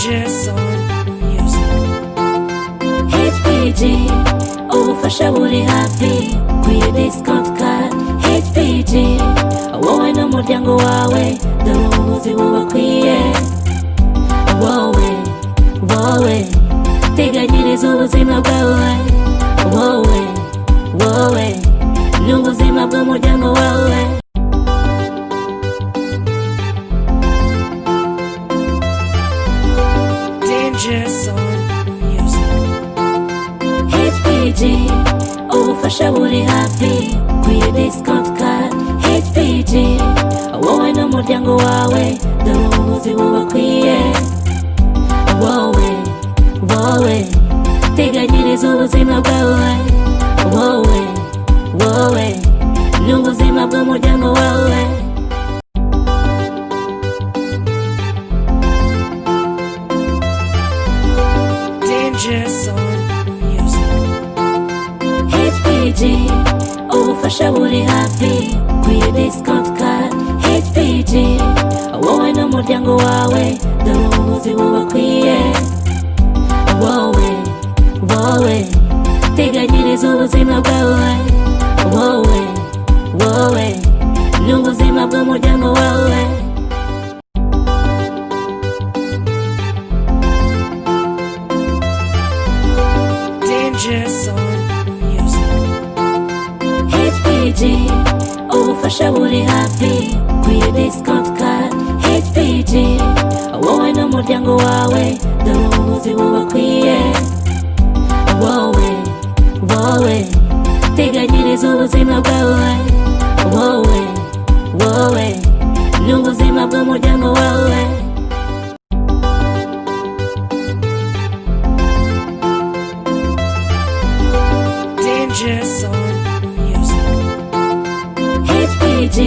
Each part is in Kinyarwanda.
Dangerous on music. HPG ubufasha buri hafi kuri discount card. HPG wowe n'umuryango wawe dore ubuvuzi bubakwiye. Wowe teganyiriza ubuzima bwawe. Wowe n'ubuzima bw'umuryango wawe. Dangerous on music. HPG ubufasha buri hafi kuri discount card. HPG wowe n'umuryango wawe dore ubuvuzi bubakwiye. Wowe teganyiriza ubuzima bwawe. Wowe n'ubuzima bw'umuryango wawe. Dangerous on music. HPG ubufasha buri hafi kuri discount card. HPG wowe n'umuryango wawe dore ubuvuzi bubakwiye. Wowe teganyiriza ubuzima bwawe. Wowe n'ubuzima bw'umuryango wawe. Dangerous on music. HPG ubufasha buri hafi kuri discount card. HPG wowe n'umuryango wawe dore ubuvuzi bubakwiye. Wowe teganyiriza ubuzima bwawe. Wowe n'ubuzima bw'umuryango wawe. Dangerous on music. HPG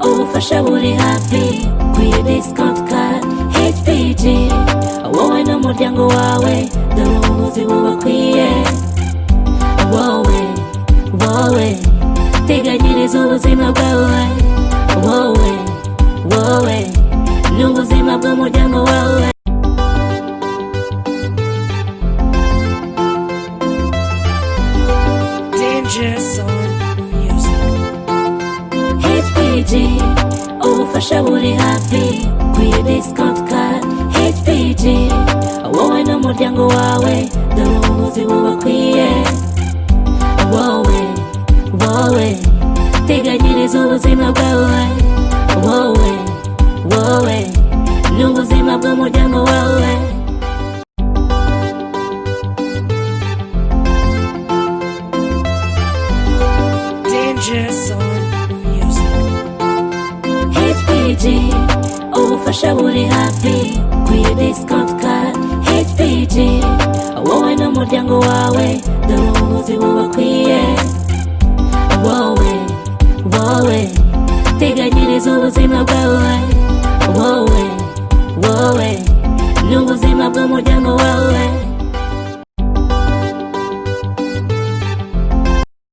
ubufasha buri hafi kuri discount card. HPG wowe n'umuryango wawe dore ubuvuzi bubakwiye. Wowe teganyiriza ubuzima bwawe. Wowe n'ubuzima bw'umuryango wawe. Dangerous on music. HPG ubufasha buri hafi kuri discount card. HPG wowe n'umuryango wawe dore ubuvuzi bubakwiye. Wowe teganyiriza ubuzima bwawe. Wowe n'ubuzima bw'umuryango wawe. Dangerous on music. HPG ubufasha buri hafi kuri discount card. HPG wowe n'umuryango wawe dore ubuvuzi bubakwiye. Wowe teganyiriza ubuzima bwawe. Wowe n'ubuzima bw'umuryango wawe.